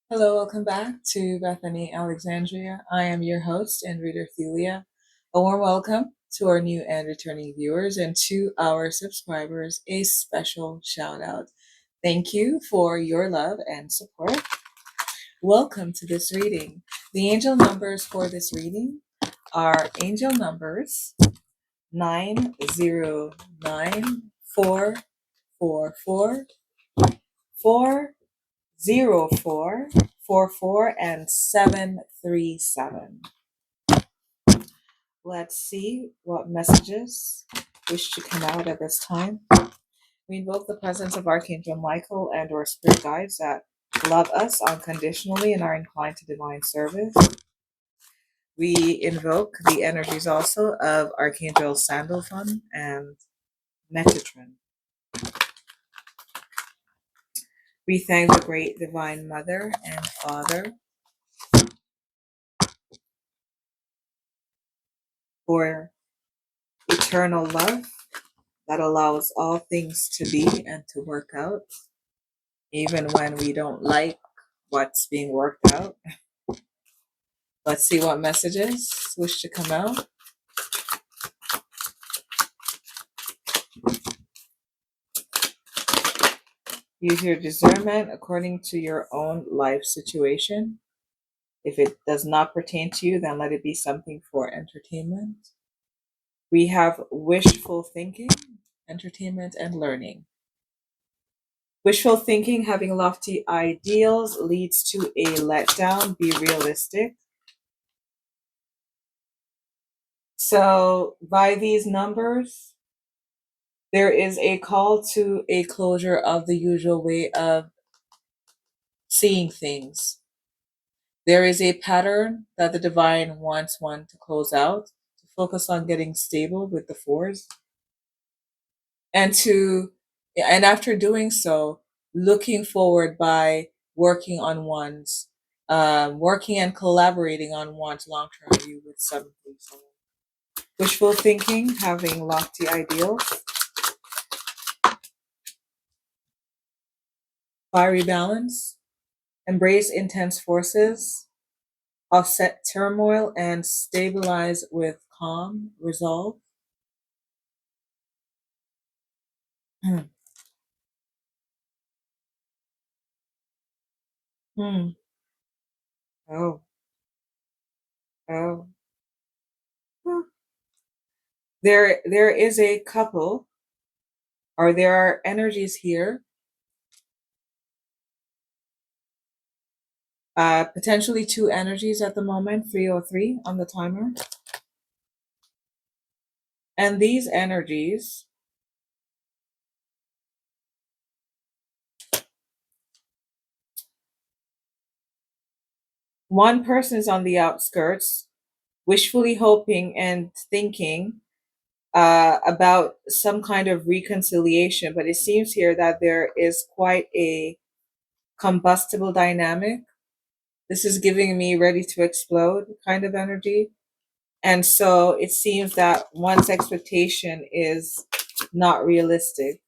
Hello, welcome back to Bethany Alexandria. I am your host and reader Thelia. A warm welcome to our new and returning viewers and to our subscribers. A special shout out. Thank you for your love and support. Welcome to this reading. The angel numbers for this reading are angel numbers 909444 40444 and 737. Let's see what messages wish to come out at this time. We invoke the presence of Archangel Michael and or spirit guides that love us unconditionally and are inclined to divine service. We invoke the energies also of Archangel Sandalphon and Metatron. We thank the great divine mother and father for eternal love that allows all things to be and to work out, even when we don't like what's being worked out. Let's see what messages wish to come out. Use your discernment according to your own life situation. If it does not pertain to you, then let it be something for entertainment. We have wishful thinking, entertainment, and learning. Wishful thinking, having lofty ideals, leads to a letdown. Be realistic. So, by these numbers, there is a call to a closure of the usual way of seeing things. There is a pattern that the divine wants one to close out, to focus on getting stable with the fours, and after doing so, looking forward by working on one's working and collaborating on one's long-term view with something. Wishful thinking, having lofty ideals. Fiery balance, embrace intense forces, offset turmoil, and stabilize with calm resolve. Hmm. Hmm. Oh, oh. Hmm. There is a couple, or there are energies here, potentially two energies at the moment, 303 on the timer. And these energies one person is on the outskirts, wishfully hoping and thinking about some kind of reconciliation, but it seems here that there is quite a combustible dynamic. This is giving me ready to explode kind of energy. And so it seems that one's expectation is not realistic.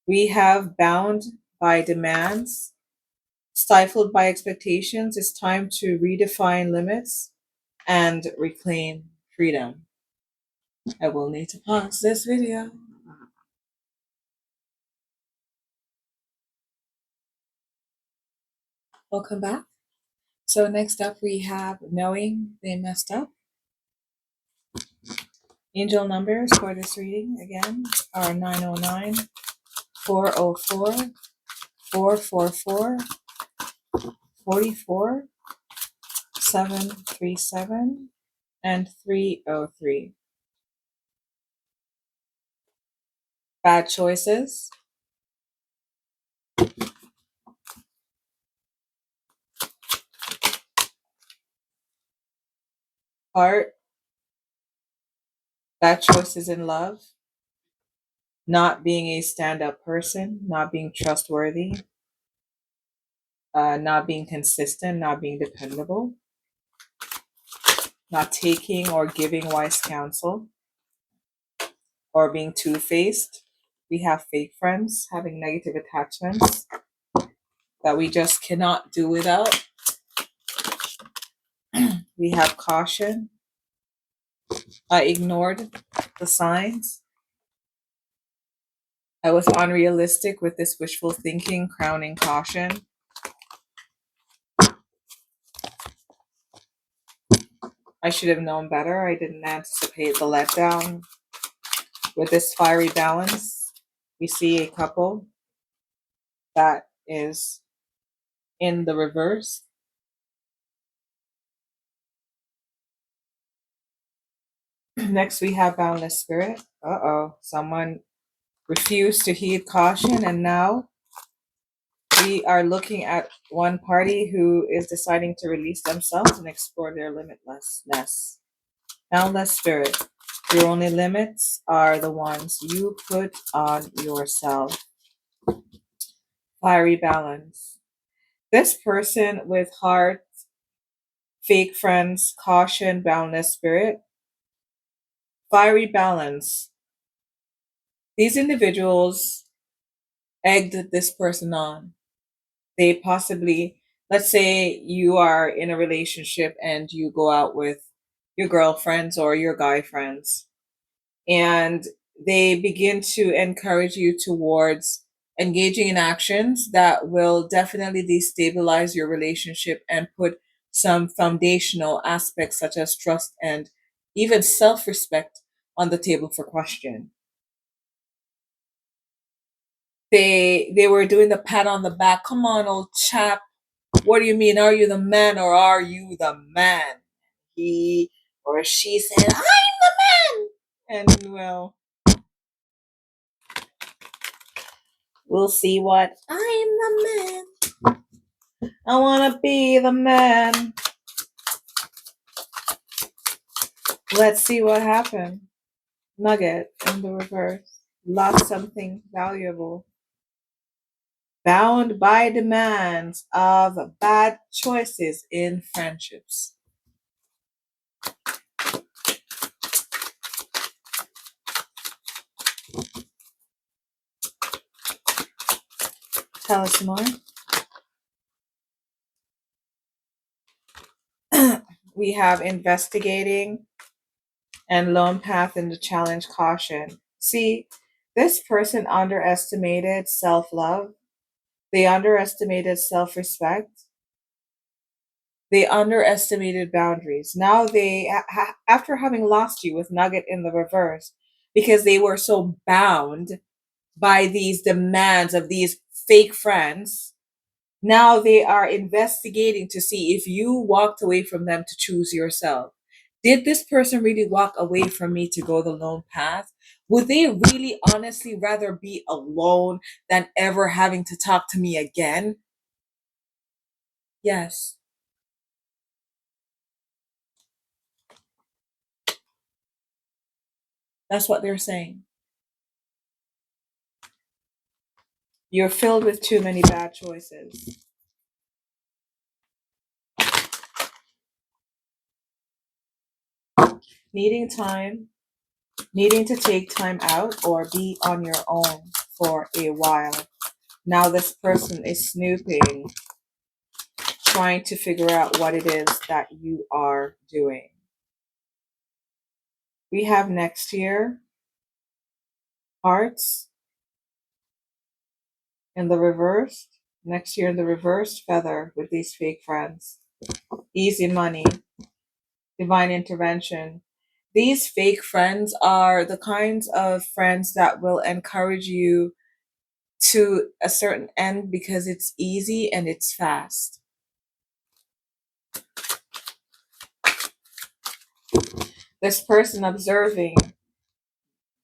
We have bound by demands, stifled by expectations. It's time to redefine limits and reclaim freedom. I will need to pause this video. Welcome back. So next up we have knowing they messed up. Angel numbers for this reading again are 909, 404, 444, 44, 737, and 303. Bad choices. Heart. Bad choices in love. Not being a stand-up person, not being trustworthy, not being consistent, not being dependable, not taking or giving wise counsel, or being two-faced. We have fake friends, having negative attachments, that we just cannot do without. We have caution. I ignored the signs. I was unrealistic with this wishful thinking, crowning caution. I should have known better. I didn't anticipate the letdown. With this fiery balance, we see a couple that is in the reverse. Next, we have boundless spirit. Uh-oh, someone refused to heed caution, and now we are looking at one party who is deciding to release themselves and explore their limitlessness. Boundless spirit. Your only limits are the ones you put on yourself. Fiery balance. This person with heart, fake friends, caution, boundless spirit. Fiery balance. These individuals egged this person on. They possibly, let's say you are in a relationship and you go out with your girlfriends or your guy friends, and they begin to encourage you towards engaging in actions that will definitely destabilize your relationship and put some foundational aspects such as trust and even self-respect on the table for question. They were doing the pat on the back. Come on, old chap. What do you mean? Are you the man or are you the man? He or she said, I'm the man. And well, we'll see what I'm the man. I wanna be the man. Let's see what happened. Nugget in the reverse. Lost something valuable. Bound by demands of bad choices in friendships. Tell us more. We have investigating and lone path in the challenge caution. See, this person underestimated self love, they underestimated self respect, they underestimated boundaries. Now after having lost you with Nugget in the reverse, because they were so bound by these demands of these fake friends, now they are investigating to see if you walked away from them to choose yourself. Did this person really walk away from me to go the lone path? Would they really honestly rather be alone than ever having to talk to me again? Yes, that's what they're saying. You're filled with too many bad choices. Needing time, needing to take time out or be on your own for a while. Now this person is snooping, trying to figure out what it is that you are doing. We have next year, hearts in the reverse. Next year in the reversed feather with these fake friends. Easy money, divine intervention. These fake friends are the kinds of friends that will encourage you to a certain end because it's easy and it's fast. This person observing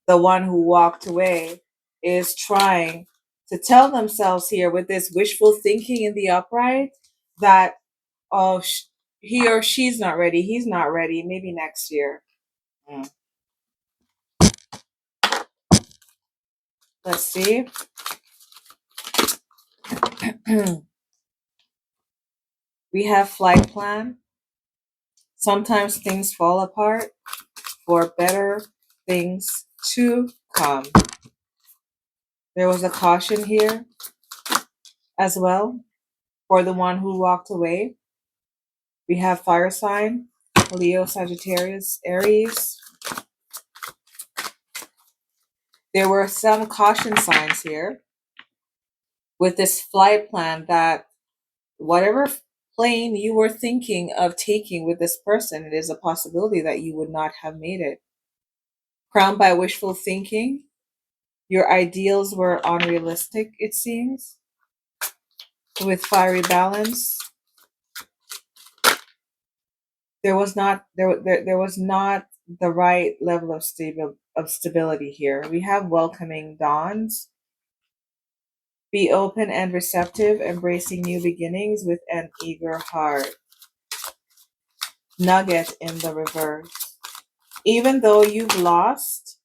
the one who walked away is trying to tell themselves here with this wishful thinking in the upright that, oh, he or she's not ready, he's not ready, maybe next year. Mm. Let's see. We have flight plan. Sometimes things fall apart for better things to come. There was a caution here as well. For the one who walked away, we have fire sign, Leo, Sagittarius, Aries. There were some caution signs here with this flight plan that whatever plane you were thinking of taking with this person, it is a possibility that you would not have made it. Crowned by wishful thinking, your ideals were unrealistic, it seems. With fiery balance, there was not the right level of stability here. We have welcoming dawns. Be open and receptive, embracing new beginnings with an eager heart. Nugget in the reverse. Even though you've lost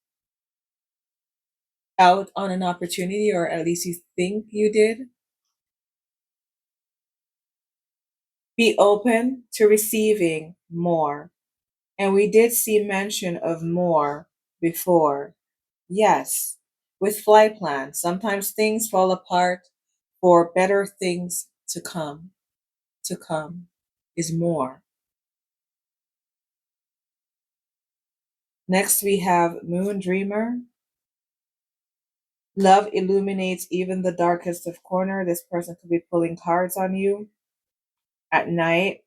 out on an opportunity, or at least you think you did, be open to receiving more. And we did see mention of more before. Yes, with flight plans, sometimes things fall apart for better things to come. To come is more. Next, we have Moon Dreamer. Love illuminates even the darkest of corner. This person could be pulling cards on you at night.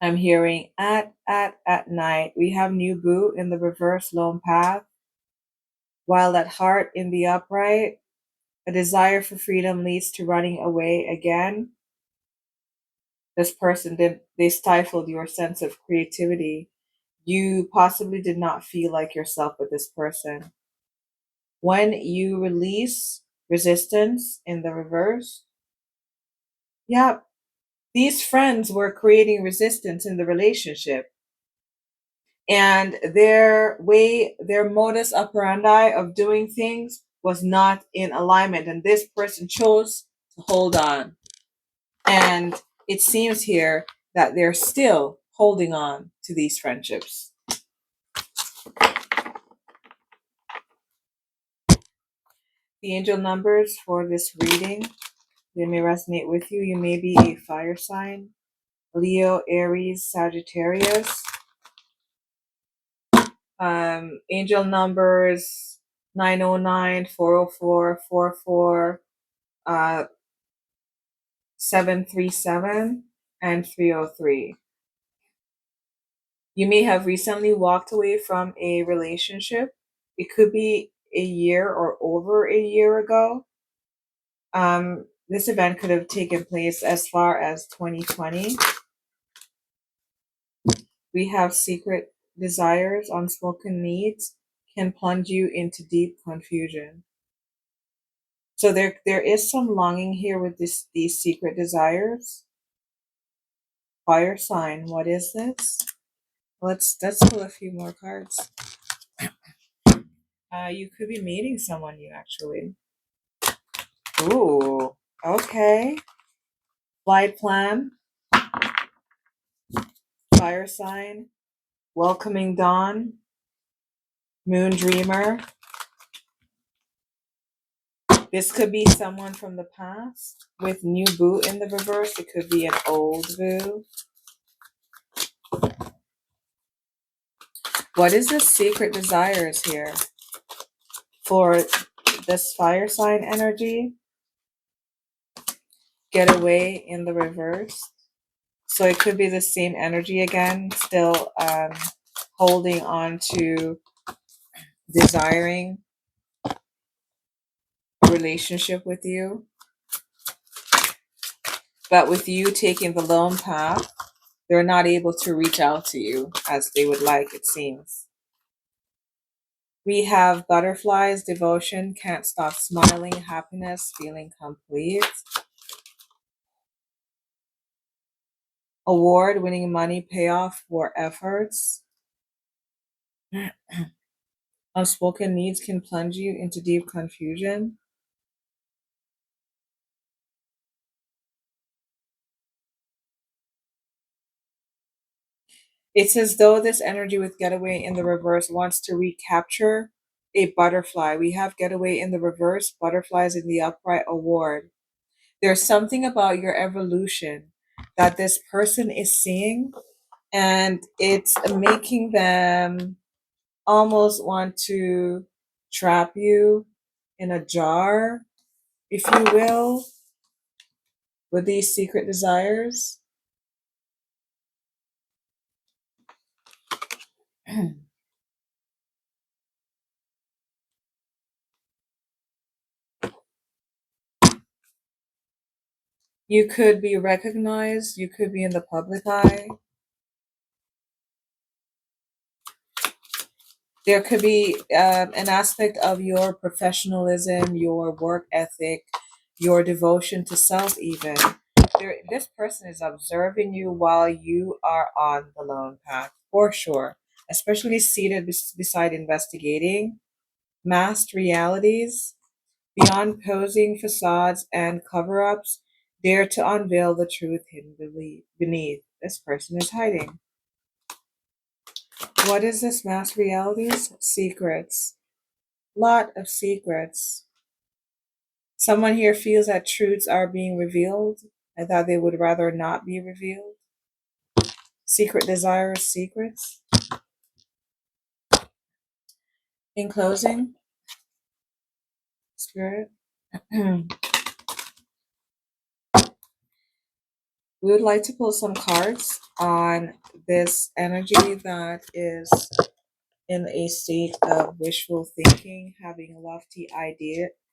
I'm hearing at night. We have new boo in the reverse lone path. While at heart in the upright, a desire for freedom leads to running away again. This person they stifled your sense of creativity. You possibly did not feel like yourself with this person. When you release resistance in the reverse, yeah, these friends were creating resistance in the relationship. And their modus operandi of doing things was not in alignment. And this person chose to hold on. And it seems here that they're still holding on to these friendships. The angel numbers for this reading, they may resonate with you. You may be a fire sign, Leo, Aries, Sagittarius. Angel numbers 909, 404, 44, 737, and 303. You may have recently walked away from a relationship. It could be a year or over a year ago. This event could have taken place as far as 2020. We have secret desires, unspoken needs can plunge you into deep confusion. So there is some longing here with these secret desires. Fire sign, what is this? Let's pull a few more cards. You could be meeting someone new, actually. Ooh, okay. Flight plan, fire sign, welcoming dawn, moon dreamer. This could be someone from the past with new boo in the reverse. It could be an old boo. What is the secret desires here for this fire sign energy? Get away in the reverse. So it could be the same energy again, still holding on to desiring a relationship with you. But with you taking the lone path, they're not able to reach out to you as they would like, it seems. We have butterflies, devotion, can't stop smiling, happiness, feeling complete. Award, winning money, payoff for efforts. Unspoken needs can plunge you into deep confusion. It's as though this energy with getaway in the reverse wants to recapture a butterfly. We have getaway in the reverse, butterflies in the upright, award. There's something about your evolution that this person is seeing, and it's making them almost want to trap you in a jar, if you will, with these secret desires. You could be recognized, you could be in the public eye. There could be an aspect of your professionalism, your work ethic, your devotion to self, even. This person is observing you while you are on the lone path, for sure, especially seated beside investigating masked realities. Beyond posing facades and cover ups, dare to unveil the truth hidden beneath. This person is hiding. What is this masked realities? Secrets. Lot of secrets. Someone here feels that truths are being revealed. I thought they would rather not be revealed. Secret desires, secrets. In closing, Spirit, we would like to pull some cards on this energy that is in a state of wishful thinking, having lofty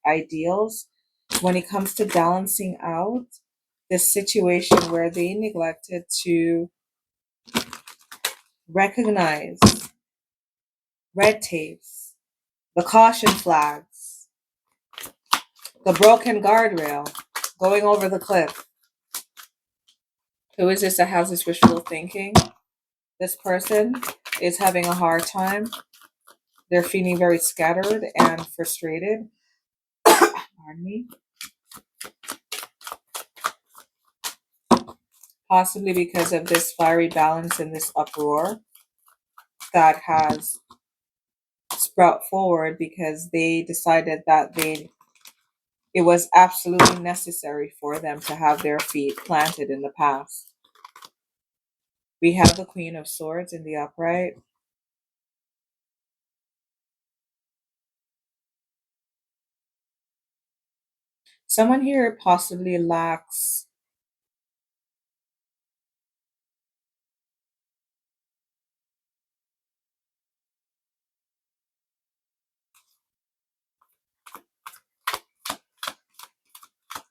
ideals. When it comes to balancing out this situation where they neglected to recognize red tapes, the caution flags, the broken guardrail, going over the cliff. Who is this that has this wishful thinking? This person is having a hard time. They're feeling very scattered and frustrated. Pardon me. Possibly because of this fiery balance and this uproar that has sprout forward because they decided that it was absolutely necessary for them to have their feet planted in the past. We have the Queen of Swords in the upright. Someone here possibly lacks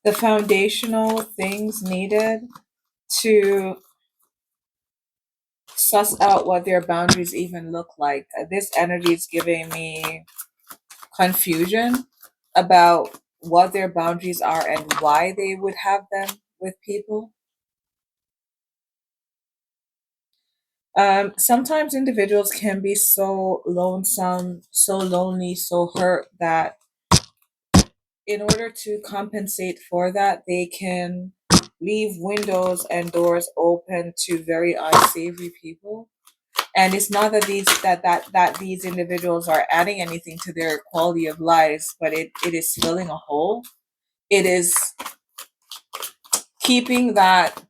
the foundational things needed to suss out what their boundaries even look like. This energy is giving me confusion about what their boundaries are and why they would have them with people. Sometimes individuals can be so lonesome, so lonely, so hurt that in order to compensate for that, they can leave windows and doors open to very unsavory people. And it's not that these individuals are adding anything to their quality of lives, but it is filling a hole. It is keeping that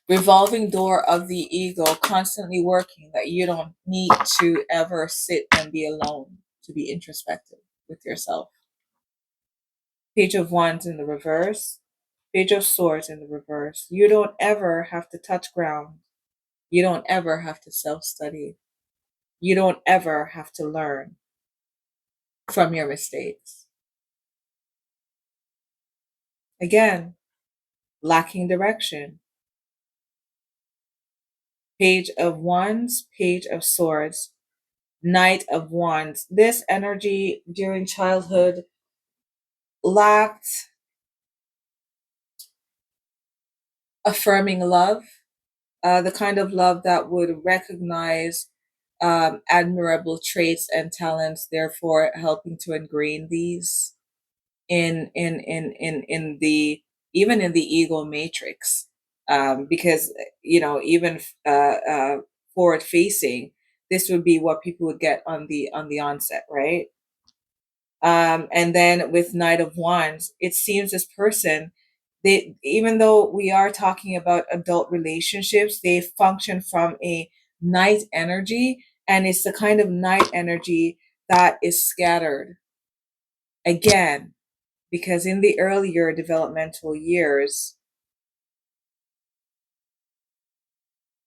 revolving door of the ego constantly working, that you don't need to ever sit and be alone to be introspective with yourself. Page of Wands in the reverse, Page of Swords in the reverse. You don't ever have to touch ground. You don't ever have to self study. You don't ever have to learn from your mistakes. Again, lacking direction. Page of Wands, Page of Swords, Knight of Wands. This energy during childhood lacked affirming love, the kind of love that would recognize admirable traits and talents, therefore helping to ingrain these in the even in the ego matrix, because even forward facing, this would be what people would get on the onset, right? And then with Knight of Wands, it seems this person They, even though we are talking about adult relationships, they function from a night energy, and it's the kind of night energy that is scattered again, because in the earlier developmental years,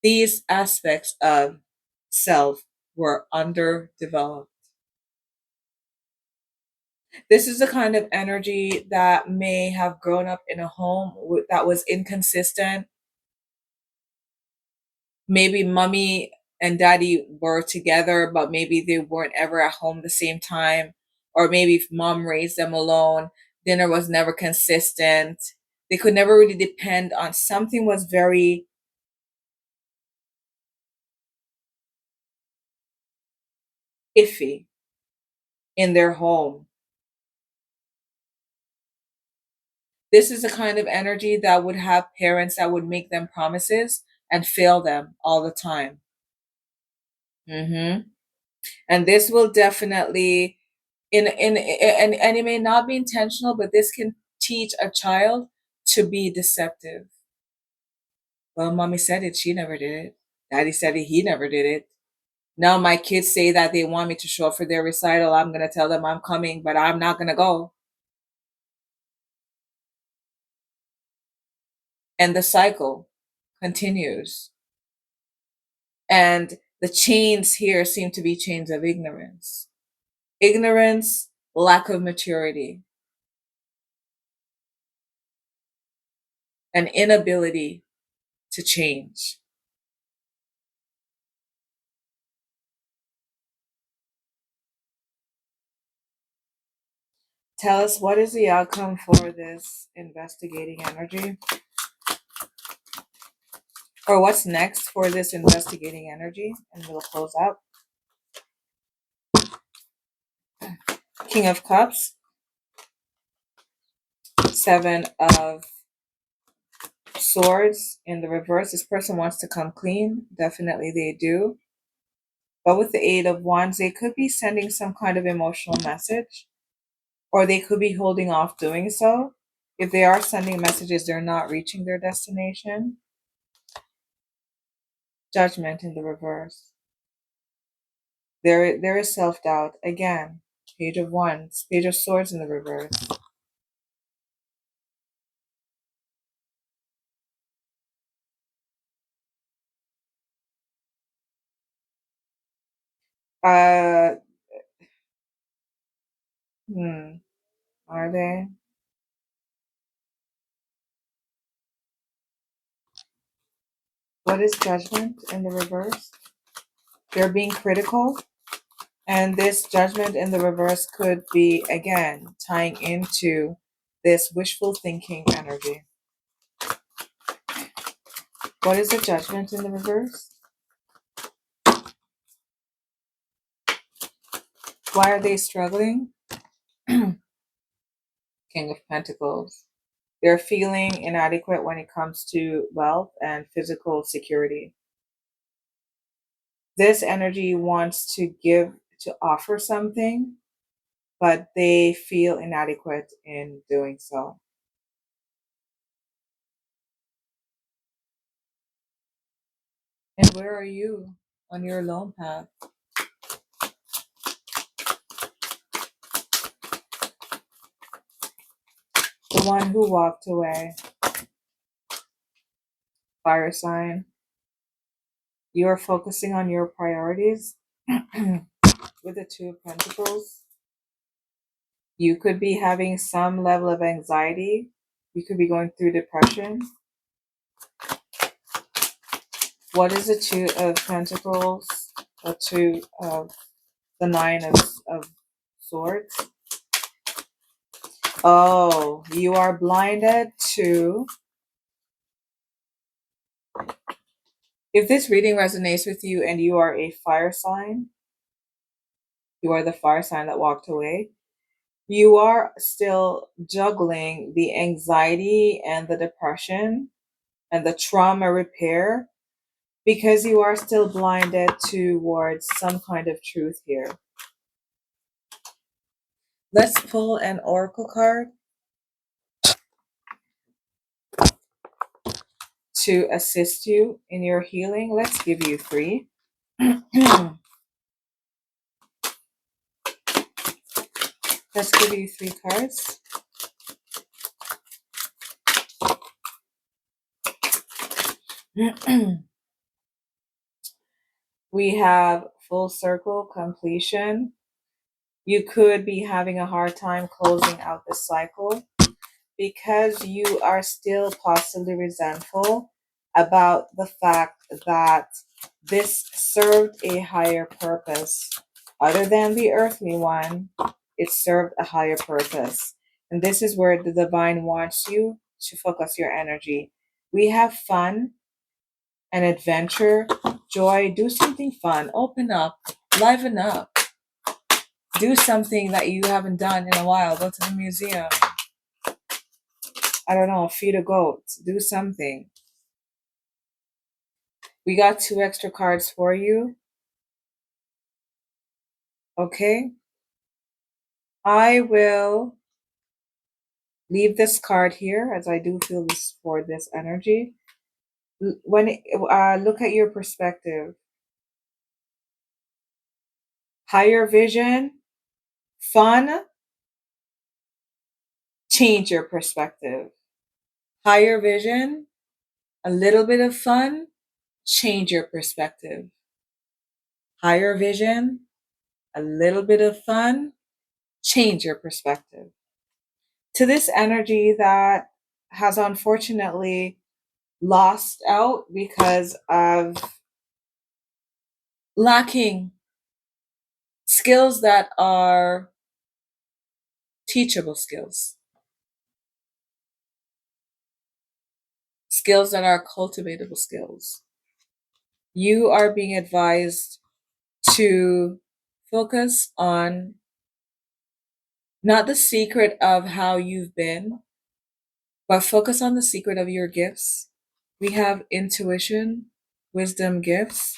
these aspects of self were underdeveloped. This is the kind of energy that may have grown up in a home that was inconsistent. Maybe mommy and daddy were together, but maybe they weren't ever at home the same time. Or maybe if mom raised them alone, dinner was never consistent. They could never really depend on something, was very iffy in their home. This is the kind of energy that would have parents that would make them promises and fail them all the time. Hmm. And this will definitely, and it may not be intentional, but this can teach a child to be deceptive. Well, mommy said it, she never did it. Daddy said it, he never did it. Now my kids say that they want me to show up for their recital. I'm gonna tell them I'm coming, but I'm not gonna go. And the cycle continues. And the chains here seem to be chains of ignorance. Ignorance, lack of maturity, an inability to change. Tell us, what is the outcome for this investigating energy? Or what's next for this investigating energy? And we'll close out. King of Cups, Seven of Swords in the reverse. This person wants to come clean. Definitely they do. But with the Eight of Wands, they could be sending some kind of emotional message, or they could be holding off doing so. If they are sending messages, they're not reaching their destination. Judgment in the reverse. There is self-doubt. Again, Page of Wands, Page of Swords in the reverse. Uh, hmm, are they? What is Judgment in the reverse? They're being critical. And this Judgment in the reverse could be, again, tying into this wishful thinking energy. What is the Judgment in the reverse? Why are they struggling? King of Pentacles. They're feeling inadequate when it comes to wealth and physical security. This energy wants to give, to offer something, but they feel inadequate in doing so. And where are you on your lone path? The one who walked away. Fire sign. You are focusing on your priorities with the Two of Pentacles. You could be having some level of anxiety. You could be going through depression. What is the Two of Pentacles? The Two of the Nine of Swords. Oh, you are blinded to. If this reading resonates with you and you are a fire sign, you are the fire sign that walked away, you are still juggling the anxiety and the depression and the trauma repair, because you are still blinded towards some kind of truth here. Let's pull an oracle card. to assist you in your healing. Let's give you three. Let's give you three cards. We have full circle completion. You could be having a hard time closing out the cycle because you are still possibly resentful about the fact that this served a higher purpose. Other than the earthly one, it served a higher purpose. And this is where the divine wants you to focus your energy. We have fun and adventure, joy. Do something fun. Open up, liven up. Do something that you haven't done in a while. Go to the museum. I don't know, feed a goat. Do something. We got two extra cards for you. Okay. I will leave this card here as I do feel this for this energy. Look at your perspective, higher vision, fun, change your perspective. Higher vision, a little bit of fun, change your perspective. Higher vision, a little bit of fun, change your perspective. To this energy that has unfortunately lost out because of lacking skills that are teachable skills, skills that are cultivatable skills. You are being advised to focus on not the secret of how you've been, but focus on the secret of your gifts. We have intuition, wisdom gifts.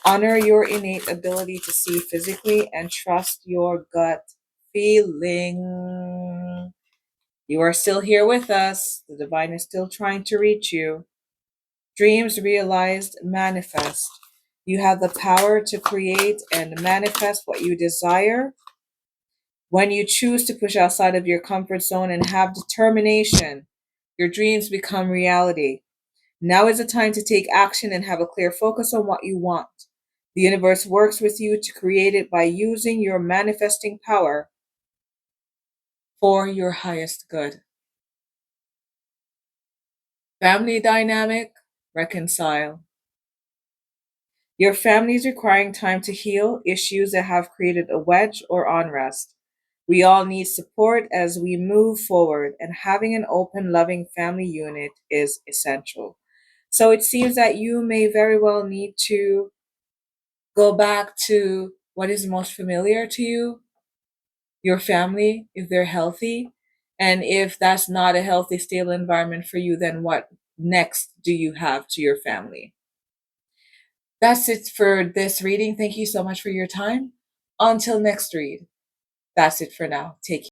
Honor your innate ability to see physically and trust your gut feeling. You are still here with us. The divine is still trying to reach you. Dreams realized, manifest. You have the power to create and manifest what you desire. When you choose to push outside of your comfort zone and have determination, your dreams become reality. Now is the time to take action and have a clear focus on what you want. The universe works with you to create it by using your manifesting power for your highest good. Family dynamic, reconcile. Your family is requiring time to heal issues that have created a wedge or unrest. We all need support as we move forward, and having an open, loving family unit is essential. So it seems that you may very well need to go back to what is most familiar to you, your family, if they're healthy. And if that's not a healthy, stable environment for you, then what next do you have to your family? That's it for this reading. Thank you so much for your time. Until next read, that's it for now. Take care.